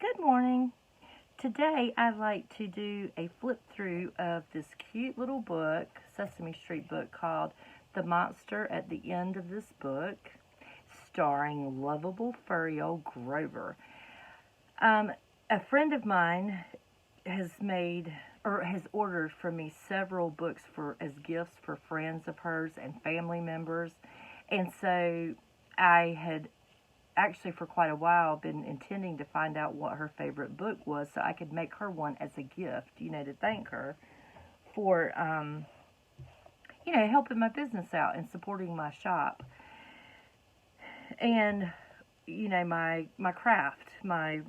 Good morning. Today I'd like to do a flip through of this cute little book, Sesame Street book called The Monster at the End of This Book, starring lovable furry old Grover. A friend of mine has made or has ordered for me several books for as gifts for friends of hers and family members. And so I had actually for quite a while been intending to find out what her favorite book was so I could make her one as a gift, to thank her for, helping my business out and supporting my shop. And, my craft, my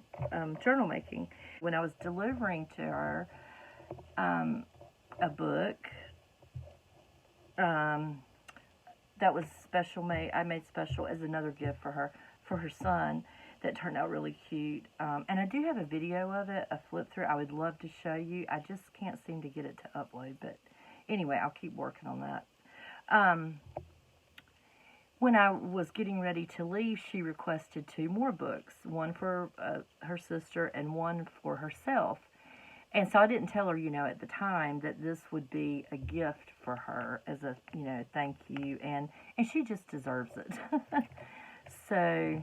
journal making. When I was delivering to her a book that was special made, I made special as another gift for her son that turned out really cute. And I do have a video of it, a flip through. I would love to show you. I just can't seem to get it to upload, but anyway, I'll keep working on that. When I was getting ready to leave, she requested 2 more books, one for her sister and one for herself. And so I didn't tell her, at the time that this would be a gift for her as a, thank you. And she just deserves it. So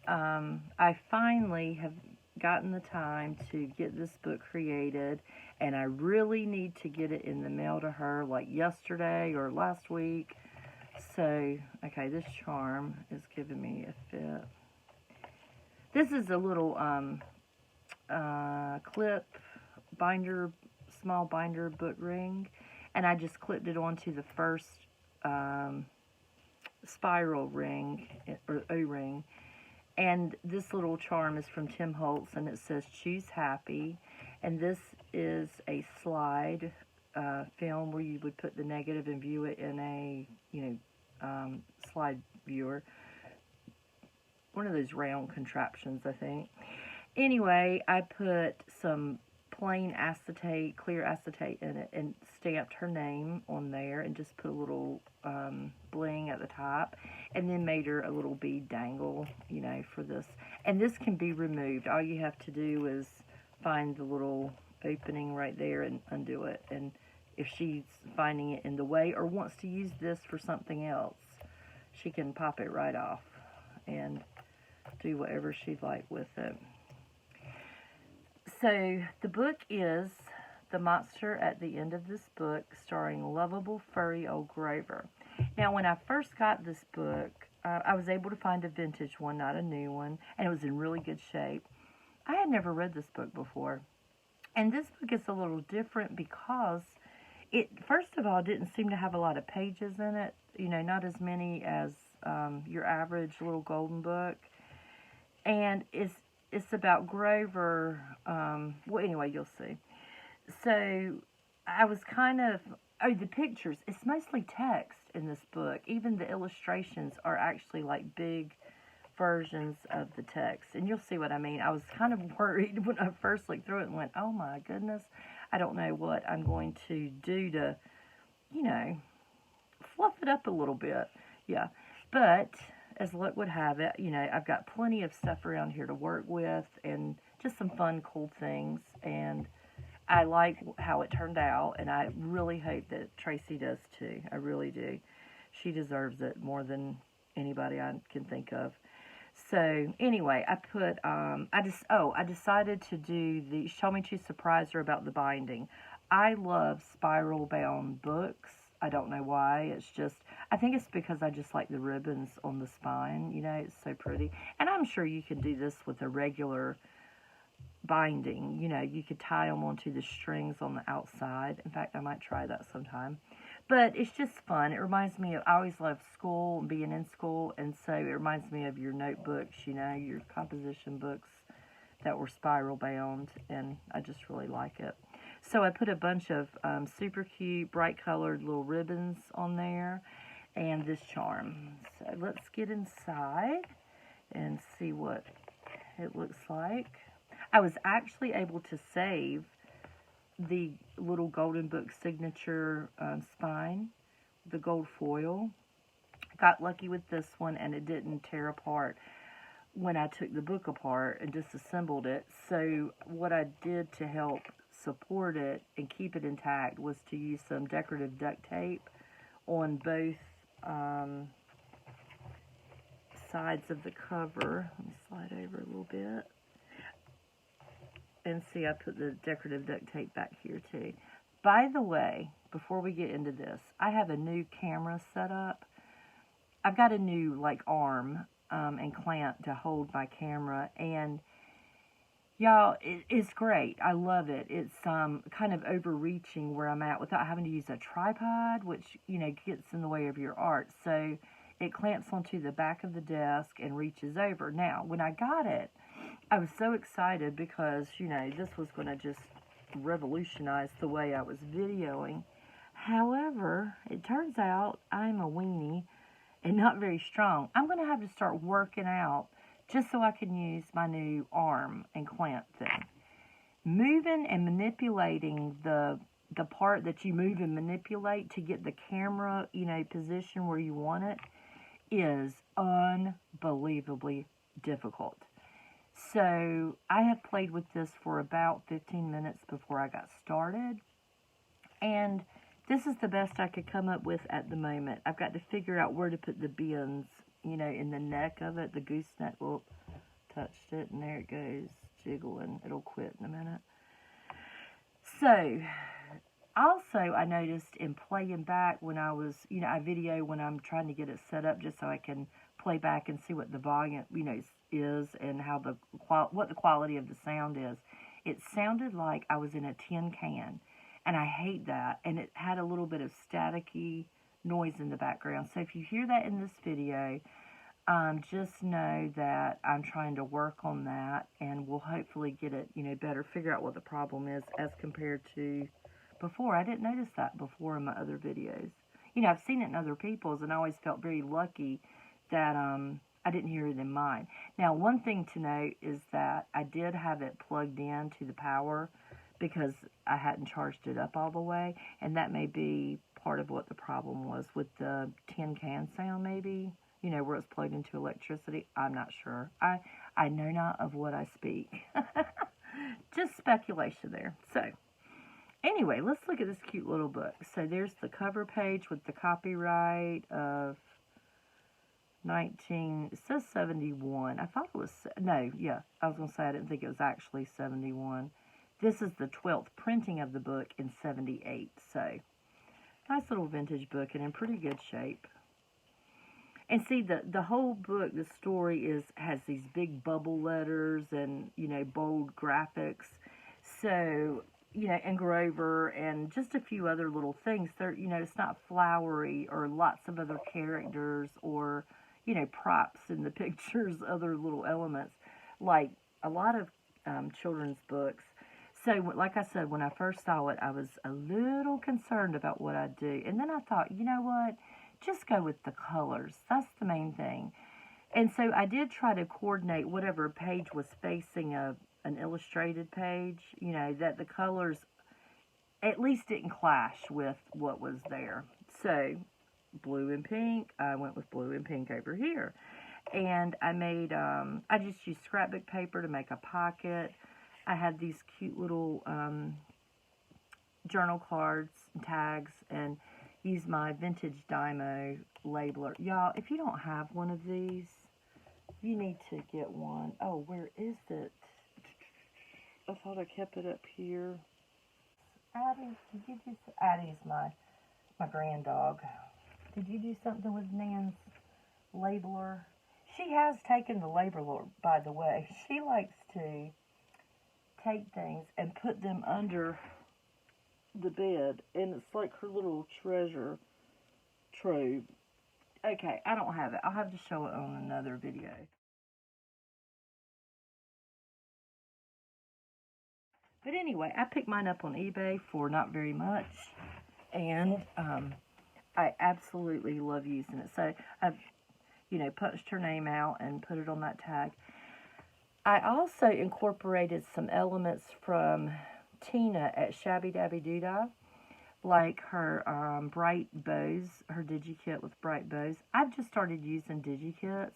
I finally have gotten the time to get this book created, and I really need to get it in the mail to her like yesterday or last week. So, okay, this charm is giving me a fit. This is a little clip binder, small binder book ring, and I just clipped it onto the first spiral ring or O-ring. And this little charm is from Tim Holtz, and it says choose happy. And this is a slide film where you would put the negative and view it in a slide viewer, one of those round contraptions, I think. Anyway, I put some plain acetate, clear acetate in it, and stamped her name on there, and just put a little bling at the top, and then made her a little bead dangle, for this. And this can be removed. All you have to do is find the little opening right there and undo it. And if she's finding it in the way or wants to use this for something else, she can pop it right off and do whatever she'd like with it. So the book is The Monster at the End of This Book, starring lovable furry old Grover. Now, when I first got this book, I was able to find a vintage one, not a new one, and it was in really good shape. I had never read this book before, and this book is a little different because it, first of all, didn't seem to have a lot of pages in it, not as many as your average little golden book, and it's about Grover. Well, anyway, you'll see. So I was kind of, the pictures, it's mostly text in this book. Even the illustrations are actually like big versions of the text. And you'll see what I mean. I was kind of worried when I first looked through it and went, oh my goodness, I don't know what I'm going to do to, fluff it up a little bit. Yeah. But as luck would have it, I've got plenty of stuff around here to work with and just some fun, cool things. And I like how it turned out, and I really hope that Tracy does too. I really do. She deserves it more than anybody I can think of. So anyway, I put, I decided to do the, she told me to surprise her about the binding. I love spiral bound books. I don't know why. It's just, I think it's because I just like the ribbons on the spine. It's so pretty. And I'm sure you could do this with a regular binding. You could tie them onto the strings on the outside. In fact, I might try that sometime. But it's just fun. It reminds me of, I always loved school and being in school. And so it reminds me of your notebooks, your composition books that were spiral bound. And I just really like it. So I put a bunch of super cute, bright colored little ribbons on there and this charm. So let's get inside and see what it looks like. I was actually able to save the little golden book signature spine, the gold foil. Got lucky with this one and it didn't tear apart. when I took the book apart and disassembled it. So what I did to help support it and keep it intact was to use some decorative duct tape on both sides of the cover. Let me slide over a little bit. And see, I put the decorative duct tape back here too. By the way, before we get into this, I have a new camera set up. I've got a new like arm and clamp to hold my camera, and y'all, it's great. I love it. It's kind of overreaching where I'm at without having to use a tripod, which, you know, gets in the way of your art. So it clamps onto the back of the desk and reaches over. Now, when I got it, I was so excited because, you know, this was going to just revolutionize the way I was videoing. However, it turns out I'm a weenie and not very strong. I'm going to have to start working out just so I can use my new arm and clamp thing. Moving and manipulating the part that you move and manipulate to get the camera, you know, position where you want it is unbelievably difficult. So I have played with this for about 15 minutes before I got started, and this is the best I could come up with at the moment. I've got to figure out where to put the bends, you know, in the neck of it. The gooseneck, well, touched it, and there it goes, jiggling. It'll quit in a minute. So, also, I noticed in playing back when I was, you know, I video when I'm trying to get it set up just so I can play back and see what the volume, you know, is and how what the quality of the sound is. It sounded like I was in a tin can, and I hate that. And it had a little bit of staticky noise in the background. So if you hear that in this video, just know that I'm trying to work on that, and we'll hopefully get it, you know, better, figure out what the problem is as compared to before. I didn't notice that before in my other videos. You know, I've seen it in other people's, and I always felt very lucky that I didn't hear it in mine. Now, one thing to note is that I did have it plugged in to the power because I hadn't charged it up all the way, and that may be part of what the problem was with the tin can sound, maybe, you know, where it's plugged into electricity. I'm not sure. I know not of what I speak. Just speculation there. So, anyway, let's look at this cute little book. So there's the cover page with the copyright of it says 71. I thought it was, no, yeah, I was going to say I didn't think it was actually 71. This is the 12th printing of the book in 78. So, nice little vintage book and in pretty good shape. And see, the whole book, the story has these big bubble letters and, you know, bold graphics. So, you know, and Grover and just a few other little things. They're, you know, it's not flowery or lots of other characters or, you know, props in the pictures, other little elements, like a lot of children's books. So, like I said, when I first saw it, I was a little concerned about what I'd do. And then I thought, you know what? Just go with the colors. That's the main thing. And so I did try to coordinate whatever page was facing an illustrated page, you know, that the colors at least didn't clash with what was there. So, blue and pink, I went with blue and pink over here. And I made, I just used scrapbook paper to make a pocket. I had these cute little journal cards and tags, and used my vintage Dymo labeler. Y'all, if you don't have one of these, you need to get one. Oh, where is it? I thought I kept it up here. Addie, did you do Addie's my grand dog. Did you do something with Nan's labeler? She has taken the labeler, by the way. She likes to take things and put them under the bed, and it's like her little treasure trove. Okay, I don't have it. I'll have to show it on another video. But anyway, I picked mine up on eBay for not very much, and I absolutely love using it. So I've, you know, punched her name out and put it on that tag. I also incorporated some elements from Tina at Shabby Dabby Doodah, like her bright bows, her DigiKit with bright bows. I've just started using DigiKits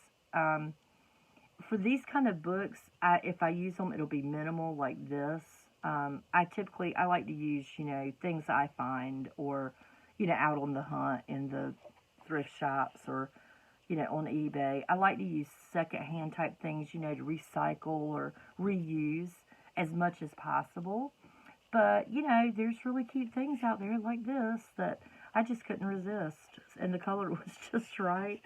for these kind of books, if I use them, it'll be minimal like this. I like to use, things I find or, out on the hunt in the thrift shops or, on eBay. I like to use secondhand type things, to recycle or reuse as much as possible. But, there's really cute things out there like this that I just couldn't resist. And the color was just right.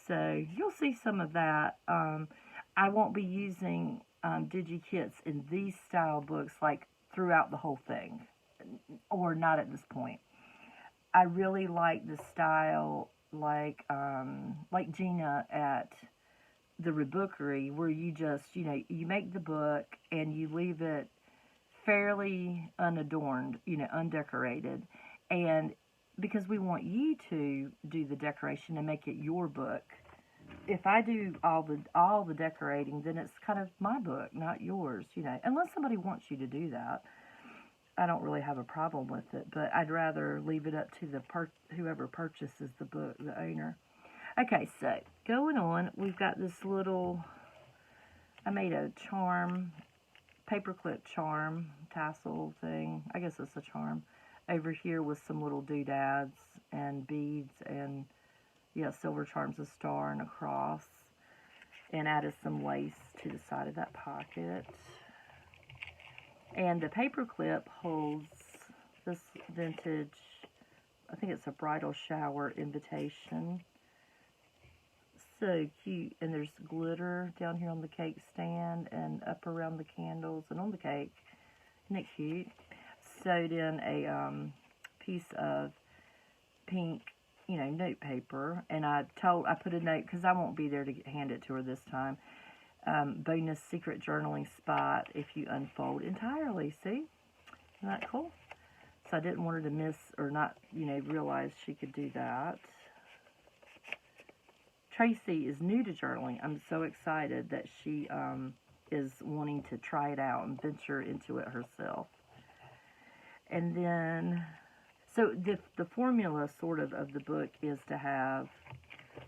So you'll see some of that. I won't be using DigiKits in these style books like throughout the whole thing. Or not at this point. I really like the style like Gina at the Rebookery, where you just, you make the book and you leave it fairly unadorned, undecorated. And because we want you to do the decoration and make it your book, if I do all the decorating, then it's kind of my book, not yours, unless somebody wants you to do that. I don't really have a problem with it, but I'd rather leave it up to the whoever purchases the book, the owner. Okay, so going on, we've got this little, I made a charm, paperclip charm tassel thing. I guess it's a charm. Over here with some little doodads and beads and, silver charms, a star and a cross. And added some lace to the side of that pocket. And the paper clip holds this vintage, I think it's a bridal shower invitation. So cute. And there's glitter down here on the cake stand and up around the candles and on the cake. Isn't it cute? Sewed in a piece of pink, note paper. And I put a note, because I won't be there to hand it to her this time. Bonus secret journaling spot if you unfold entirely. See? Isn't that cool? So I didn't want her to miss or not, realize she could do that. Tracy is new to journaling. I'm so excited that she is wanting to try it out and venture into it herself. And then, so the formula sort of the book is to have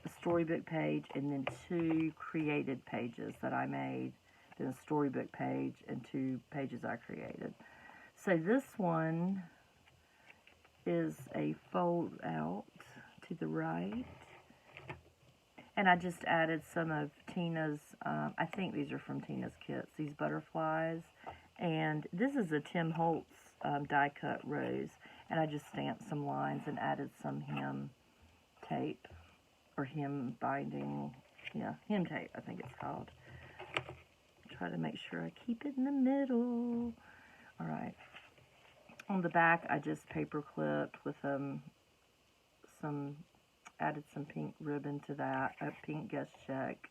a storybook page and then 2 created pages that I made, then a storybook page and 2 pages I created. So this one is a fold out to the right. And I just added some of Tina's, I think these are from Tina's kits, these butterflies. And this is a Tim Holtz die cut rose. And I just stamped some lines and added some hem tape. Or hem binding, hem tape, I think it's called. Try to make sure I keep it in the middle. Alright. On the back, I just paper clipped with added some pink ribbon to that, a pink guest check.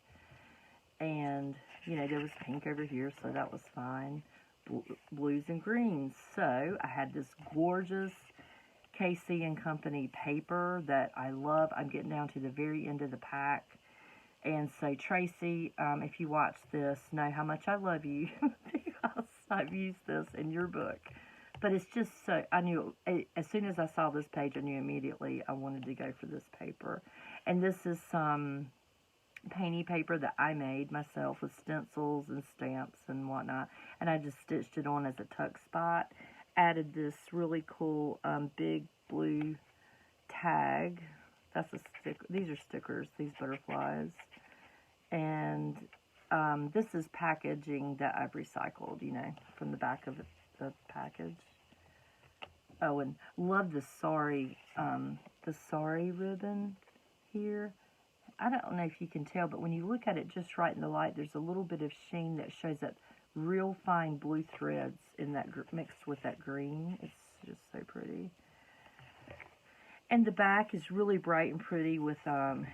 And, there was pink over here, so that was fine. Blues and greens. So, I had this gorgeous KC and Company paper that I love. I'm getting down to the very end of the pack. And so, Tracy, if you watch this, know how much I love you because I've used this in your book. But it's just so, I knew, as soon as I saw this page, I knew immediately I wanted to go for this paper. And this is some painty paper that I made myself with stencils and stamps and whatnot. And I just stitched it on as a tuck spot. Added this really cool big blue tag. That's a sticker. These are stickers, these butterflies. And this is packaging that I've recycled, from the back of the package. Oh, and love the sari ribbon here. I don't know if you can tell, but when you look at it just right in the light, there's a little bit of sheen that shows that real fine blue threads in that mixed with that green. It's just so pretty. And the back is really bright and pretty with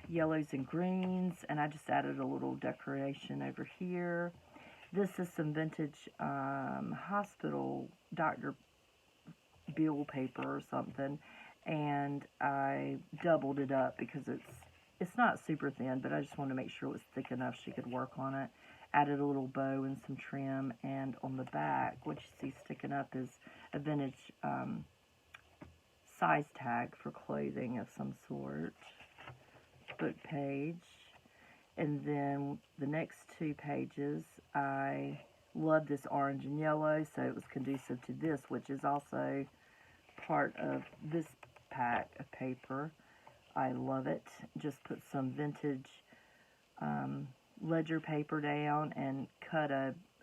yellows and greens, and I just added a little decoration over here. This is some vintage hospital Dr. Bill paper or something, and I doubled it up because it's not super thin, but I just wanted to make sure it was thick enough she could work on it. Added a little bow and some trim, and on the back, what you see sticking up is a vintage size tag for clothing of some sort. Book page. And then the next 2 pages, I love this orange and yellow, so it was conducive to this, which is also part of this pack of paper. I love it. Just put some vintage ledger paper down and cut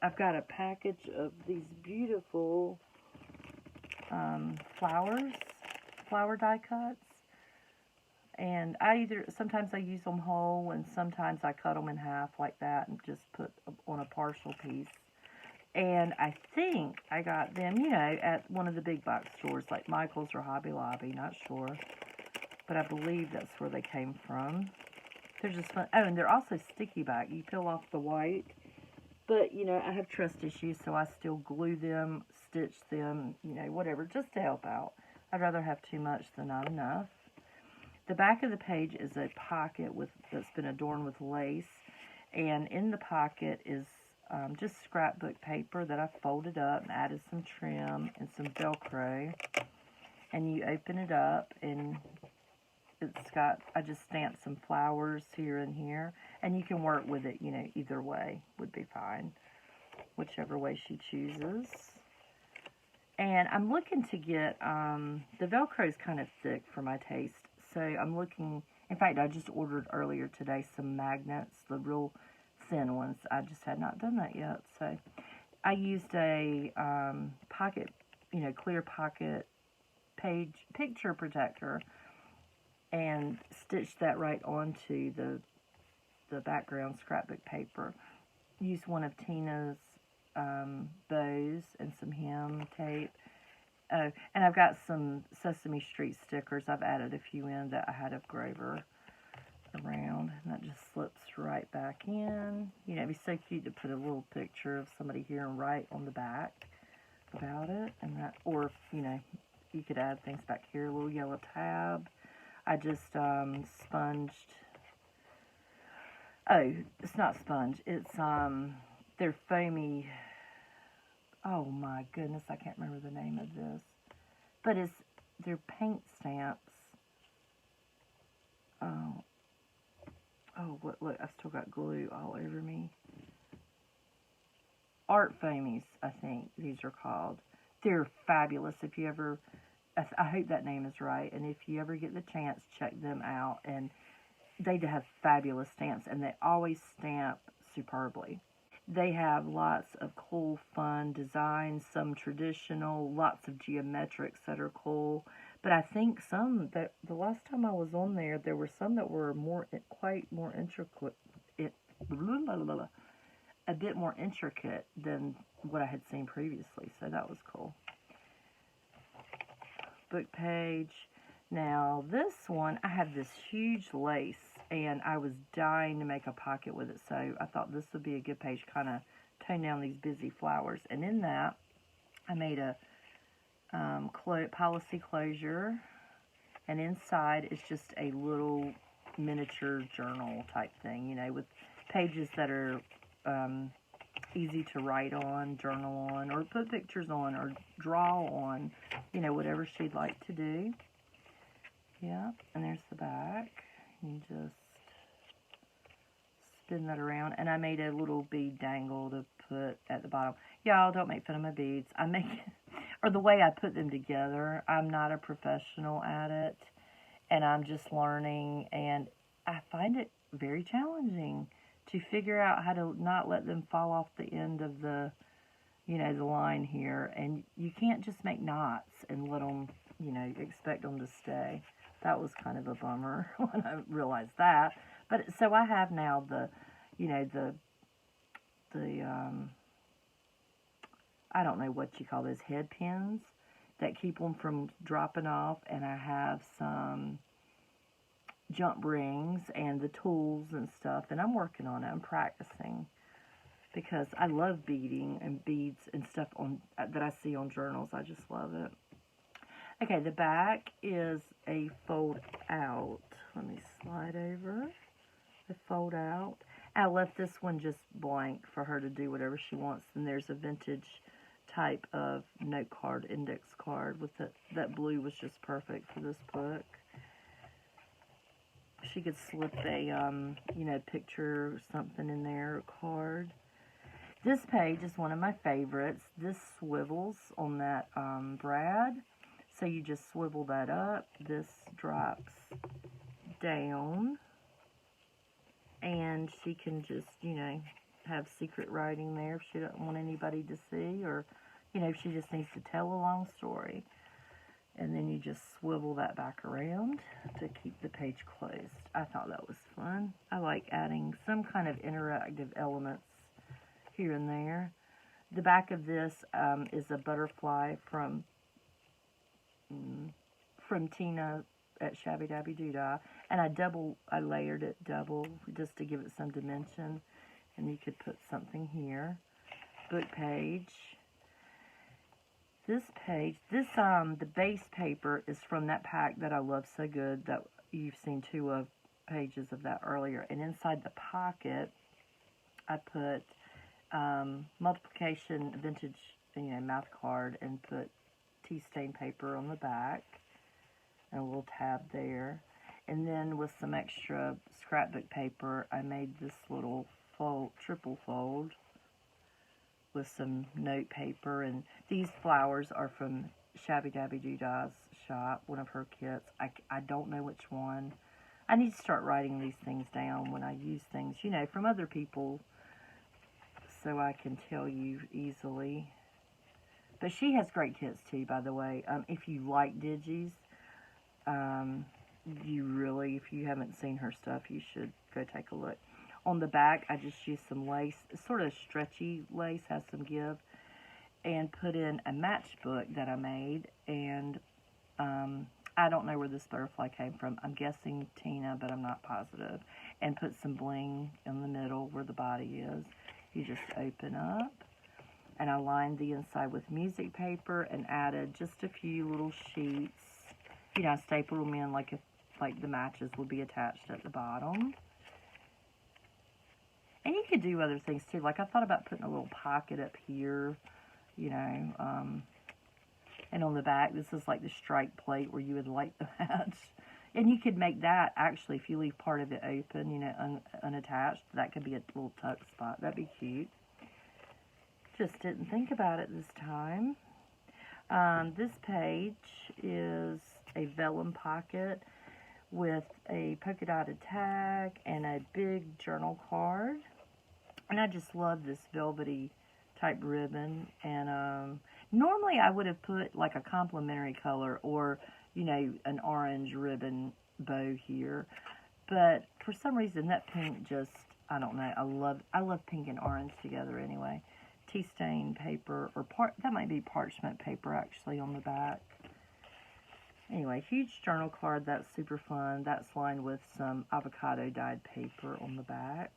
I've got a package of these beautiful flower die cuts. And sometimes I use them whole, and sometimes I cut them in half like that and just put on a partial piece. And I think I got them, at one of the big box stores like Michael's or Hobby Lobby, not sure. But I believe that's where they came from. They're just fun. Oh, and they're also sticky back. You peel off the white. But, I have trust issues, so I still glue them, stitch them, whatever, just to help out. I'd rather have too much than not enough. The back of the page is a pocket that's been adorned with lace. And in the pocket is just scrapbook paper that I folded up and added some trim and some Velcro. And you open it up, and I just stamped some flowers here and here. And you can work with it, either way would be fine. Whichever way she chooses. And I'm looking to get, the Velcro is kind of thick for my taste. So I'm looking, in fact, I just ordered earlier today some magnets, the real thin ones. I just had not done that yet. So I used a pocket, clear pocket picture protector and stitched that right onto the background scrapbook paper. Used one of Tina's bows and some hem tape. Oh, and I've got some Sesame Street stickers. I've added a few in that I had of Grover around. And that just slips right back in. It'd be so cute to put a little picture of somebody here and write on the back about it. And that, or, you could add things back here. A little yellow tab. I just sponged. Oh, it's not sponge. It's, they're foamy. Oh my goodness, I can't remember the name of this. But they're paint stamps. Oh, look, I still got glue all over me. Art foamies, I think these are called. They're fabulous. If you ever, I hope that name is right. And if you ever get the chance, check them out. And they have fabulous stamps, and they always stamp superbly. They have lots of cool, fun designs, some traditional, lots of geometrics that are cool. But I think some, that the last time I was on there, there were some that were quite more intricate, a bit more intricate than what I had seen previously. So that was cool. Book page. Now this one, I have this huge lace, and I was dying to make a pocket with it, so I thought this would be a good page, kind of tone down these busy flowers. And in that, I made a policy closure, and inside is just a little miniature journal type thing, with pages that are easy to write on, journal on, or put pictures on, or draw on, whatever she'd like to do. Yeah, and there's the back. You just spin that around. And I made a little bead dangle to put at the bottom. Y'all, don't make fun of my beads. Or the way I put them together. I'm not a professional at it. And I'm just learning. And I find it very challenging to figure out how to not let them fall off the end of the, the line here. And you can't just make knots and let them, expect them to stay. That was kind of a bummer when I realized that. But so I have now the I don't know what you call those head pins that keep them from dropping off. And I have some jump rings and the tools and stuff. And I'm working on it. I'm practicing because I love beading and beads and stuff that I see on journals. I just love it. Okay, the back is a fold out. Let me slide over. The fold out. I left this one just blank for her to do whatever she wants. And there's a vintage type of note card, index card with that blue was just perfect for this book. she could slip a, picture or something in there, a card. This page is one of my favorites. This swivels on that brad. So you just swivel that up. This drops down. And she can just, have secret writing there if she doesn't want anybody to see, or, if she just needs to tell a long story. And then you just swivel that back around to keep the page closed. I thought that was fun. I like adding some kind of interactive elements here and there. The back of this is a butterfly from Tina at Shabby Dabby Doodah, and I layered it double just to give it some dimension. And you could put something here. Book page. This page, the base paper is from that pack that I love so good that you've seen two pages of that earlier. And inside the pocket, I put multiplication vintage, mouth card, and put tea stain paper on the back and a little tab there. And then with some extra scrapbook paper, I made this little triple fold with some note paper. And these flowers are from Shabby Dabby Doodah's shop, one of her kits. I don't know which one. I need to start writing these things down when I use things, from other people, so I can tell you easily. But she has great kits too, by the way. If you like digis, if you haven't seen her stuff, you should go take a look. On the back, I just used some lace, sort of stretchy lace, has some give, and put in a matchbook that I made. And I don't know where this butterfly came from. I'm guessing Tina, but I'm not positive. And put some bling in the middle where the body is. You just open up. And I lined the inside with music paper and added just a few little sheets. I stapled them in like the matches would be attached at the bottom. And you could do other things too. Like I thought about putting a little pocket up here, and on the back, this is like the strike plate where you would light the match. And you could make that, actually, if you leave part of it open, unattached, that could be a little tuck spot. That'd be cute. Just didn't think about it this time. This page is a vellum pocket with a polka dotted tag and a big journal card. And I just love this velvety type ribbon. And normally I would have put like a complementary color or, an orange ribbon bow here. But for some reason that pink just, I don't know, I love pink and orange together anyway. Tea stain paper, or that might be parchment paper actually on the back. Anyway, huge journal card, that's super fun. That's lined with some avocado dyed paper on the back.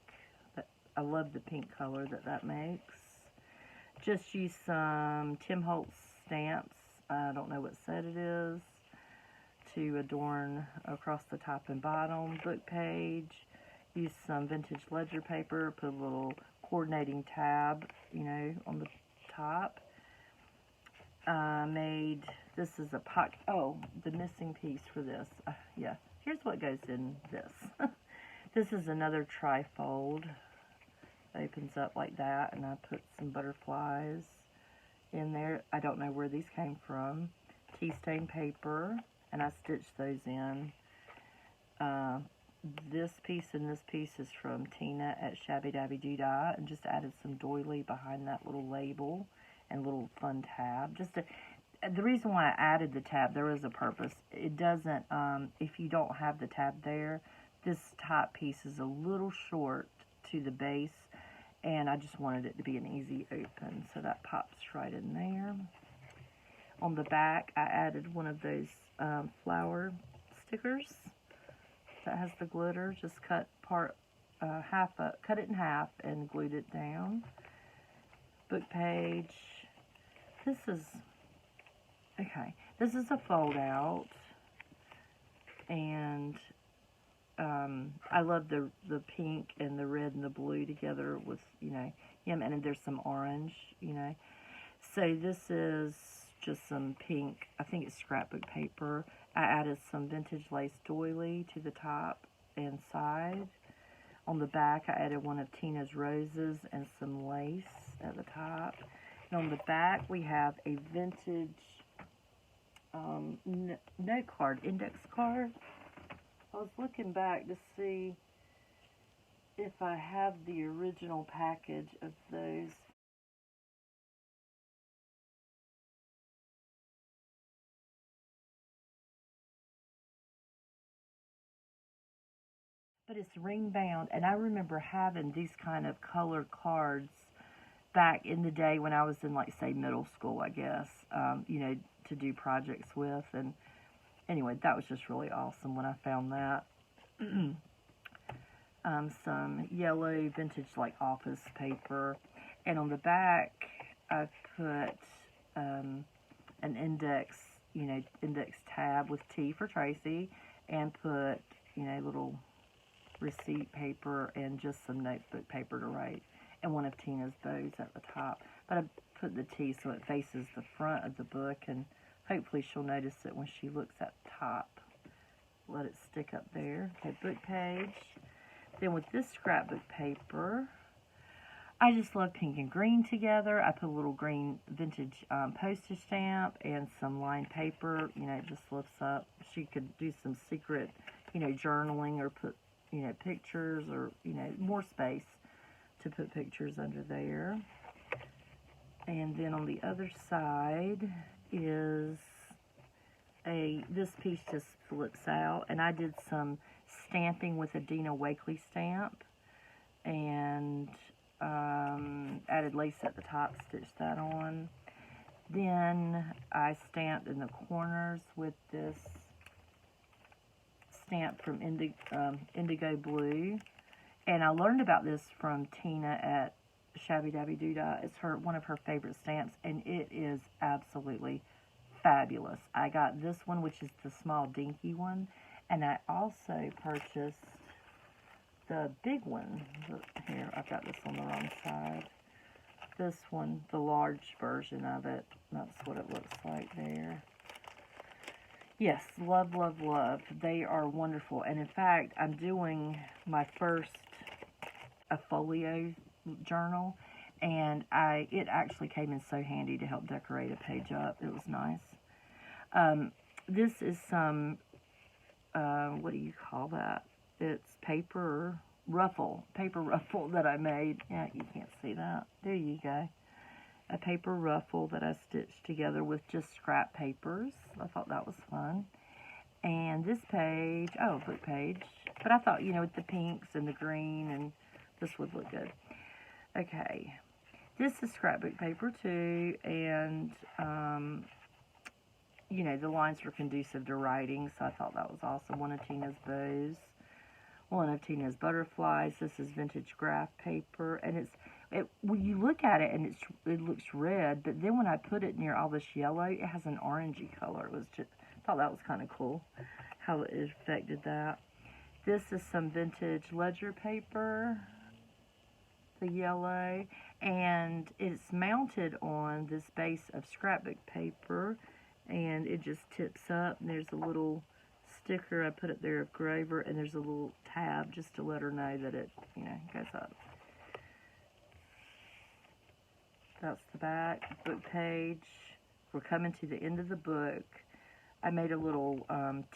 I love the pink color that makes. Just use some Tim Holtz stamps, I don't know what set it is, to adorn across the top and bottom. Book page, use some vintage ledger paper, put a little coordinating tab, on the top. This is a pocket. Oh, the missing piece for this. Yeah, here's what goes in this. This is another trifold. Opens up like that, and I put some butterflies in there. I don't know where these came from. Tea stain paper, and I stitched those in. This piece and this piece is from Tina at Shabby Dabby Doodah, and just added some doily behind that little label and little fun tab. The reason why I added the tab, there is a purpose. It doesn't, if you don't have the tab there, this top piece is a little short to the base, and I just wanted it to be an easy open, so that pops right in there. On the back, I added one of those flower stickers that has the glitter. Just cut cut it in half and glued it down. Book page. This is a fold out, and I love the pink and the red and the blue together with, and then there's some orange, So this is just some pink, I think it's scrapbook paper. I added some vintage lace doily to the top and side. On the back, I added one of Tina's roses and some lace at the top. And on the back, we have a vintage note card, index card. I was looking back to see if I have the original package of those. But it's ring bound, and I remember having these kind of colored cards back in the day when I was in, like, say, middle school, I guess, you know, to do projects with. And anyway, that was just really awesome when I found that. Some yellow vintage, like, office paper. And on the back, I put an index, you know, index tab with T for Tracy, and put, you know, little receipt paper and just some notebook paper to write, and one of Tina's bows at the top. But I put the T so it faces the front of the book, and hopefully she'll notice it when she looks at the top. Let it stick up there. Okay, book page. Then with this scrapbook paper, I just love pink and green together. I put a little green vintage postage stamp and some lined paper. You know, it just lifts up. She could do some secret, you know, journaling, or put, you know, pictures, or, you know, more space to put pictures under there. And then on the other side is this piece just flips out, and I did some stamping with a Dina Wakley stamp, and added lace at the top, stitched that on. Then I stamped in the corners with this stamp from Indigo Blue, and I learned about this from Tina at Shabby Dabby Doodah. It's one of her favorite stamps, and it is absolutely fabulous. I got this one, which is the small dinky one, and I also purchased the big one. Here, I've got this on the wrong side. This one, the large version of it. That's what it looks like there. Yes, love, love, love. They are wonderful. And in fact, I'm doing my first folio journal, and it actually came in so handy to help decorate a page up. It was nice. This is some, what do you call that? It's paper ruffle that I made. Yeah, you can't see that. There you go. A paper ruffle that I stitched together with just scrap papers. I thought that was fun. And this page, oh, book page. But I thought, you know, with the pinks and the green, and this would look good. Okay. This is scrapbook paper too, and, you know, the lines were conducive to writing, so I thought that was awesome. One of Tina's bows. One of Tina's butterflies. This is vintage graph paper, and when you look at it, and it looks red, but then when I put it near all this yellow, it has an orangey color. It was just, I thought that was kind of cool how it affected that. This is some vintage ledger paper, the yellow, and it's mounted on this base of scrapbook paper, and it just tips up, and there's a little sticker, I put it there, of Grover, and there's a little tab just to let her know that it, you know, goes up. That's the back, book page. We're coming to the end of the book. I made a little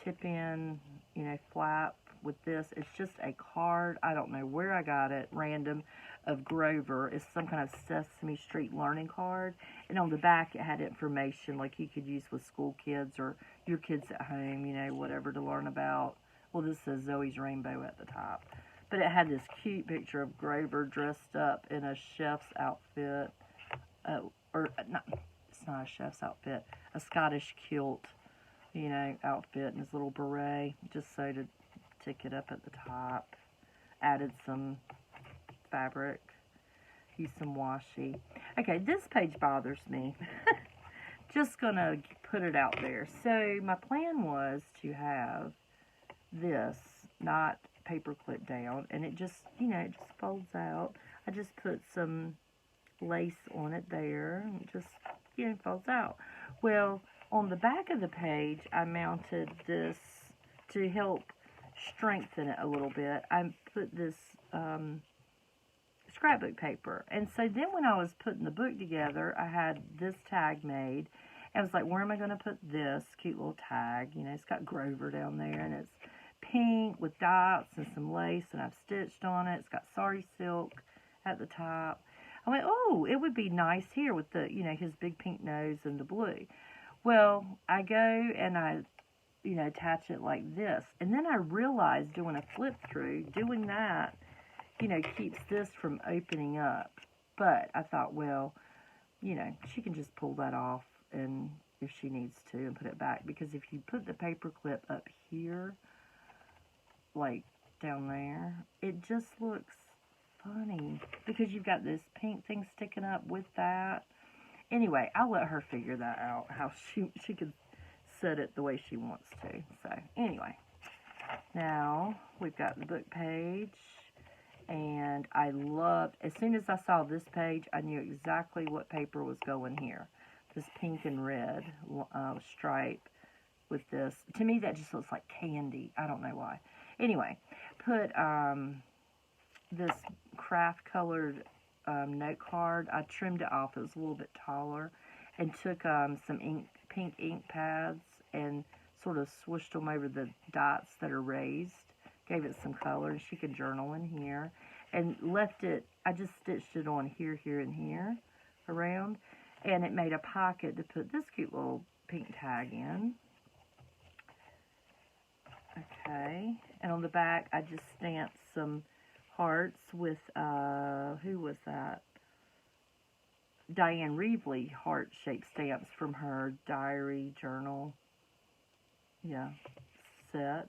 tip-in, you know, flap with this. It's just a card. I don't know where I got it, random, of Grover. It's some kind of Sesame Street learning card. And on the back, it had information like you could use with school kids or your kids at home, you know, whatever to learn about. Well, this says Zoe's Rainbow at the top. But it had this cute picture of Grover dressed up in a chef's outfit. It's not a chef's outfit. A Scottish kilt, you know, outfit, and his little beret, just so to tick it up at the top. Added some fabric. Used some washi. Okay, this page bothers me. Just gonna put it out there. So my plan was to have this not paper clip down, and it just, you know, it just folds out. I just put some lace on it there, and it just, you know, folds out. Well, on the back of the page, I mounted this to help, strengthen it a little bit, I put this scrapbook paper. And so then when I was putting the book together, I had this tag made. I was like, where am I going to put this cute little tag? You know, it's got Grover down there, and it's pink with dots and some lace, and I've stitched on it. It's got sari silk at the top. I went, oh, it would be nice here with the, you know, his big pink nose and the blue. Well, I go and I, you know, attach it like this. And then I realized doing a flip through, doing that, you know, keeps this from opening up. But I thought, well, you know, she can just pull that off and if she needs to and put it back. Because if you put the paper clip up here, like down there, it just looks funny because you've got this pink thing sticking up with that. Anyway, I'll let her figure that out, how she could set it the way she wants to. So anyway, now we've got the book page, and I loved, as soon as I saw this page, I knew exactly what paper was going here. This pink and red stripe with this. To me, that just looks like candy. I don't know why. Anyway, put this craft colored note card. I trimmed it off. It was a little bit taller, and took some pink ink pads and sort of swooshed them over the dots that are raised. Gave it some color, and she could journal in here. And left it, I just stitched it on here, here, and here around, and it made a pocket to put this cute little pink tag in. Okay, and on the back, I just stamped some hearts with, who was that? Diane Reevely heart-shaped stamps from her diary journal, set.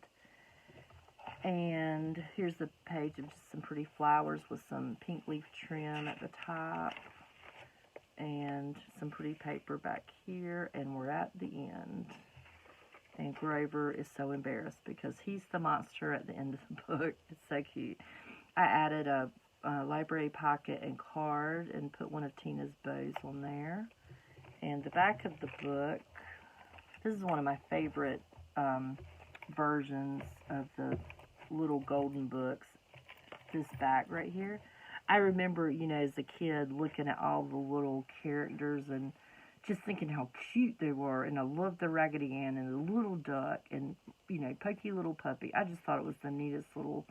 And here's the page of just some pretty flowers with some pink leaf trim at the top. And some pretty paper back here, and we're at the end. And Grover is so embarrassed because he's the monster at the end of the book. It's so cute. I added a library pocket and card and put one of Tina's bows on there. And the back of the book, this is one of my favorite versions of the little golden books. This back right here. I remember, you know, as a kid looking at all the little characters and just thinking how cute they were. And I loved the Raggedy Ann and the little duck and, you know, Pokey Little Puppy. I just thought it was the neatest little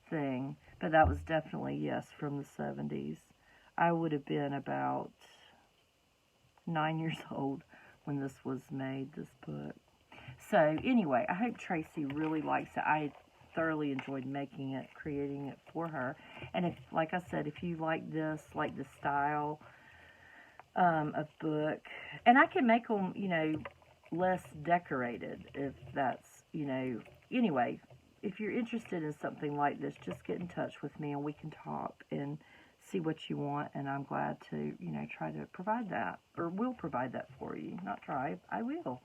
thing. But that was definitely, yes, from the 70s. I would have been about 9 years old when this was made, this book. So, anyway, I hope Tracy really likes it. I thoroughly enjoyed making it, creating it for her. And if, like I said, if you like this, like the style of book, and I can make them, you know, less decorated if that's, you know, anyway, if you're interested in something like this, just get in touch with me and we can talk and see what you want, and I'm glad to, you know, try to provide that, or will provide that for you. Not try, I will.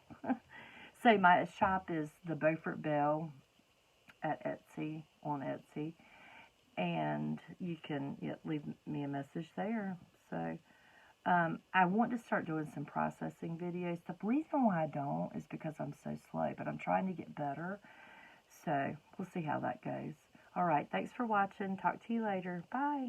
So my shop is the Beaufort Bell at Etsy, on Etsy, and you can leave me a message there. So I want to start doing some processing videos. The reason why I don't is because I'm so slow, but I'm trying to get better. So we'll see how that goes. All right, thanks for watching. Talk to you later. Bye.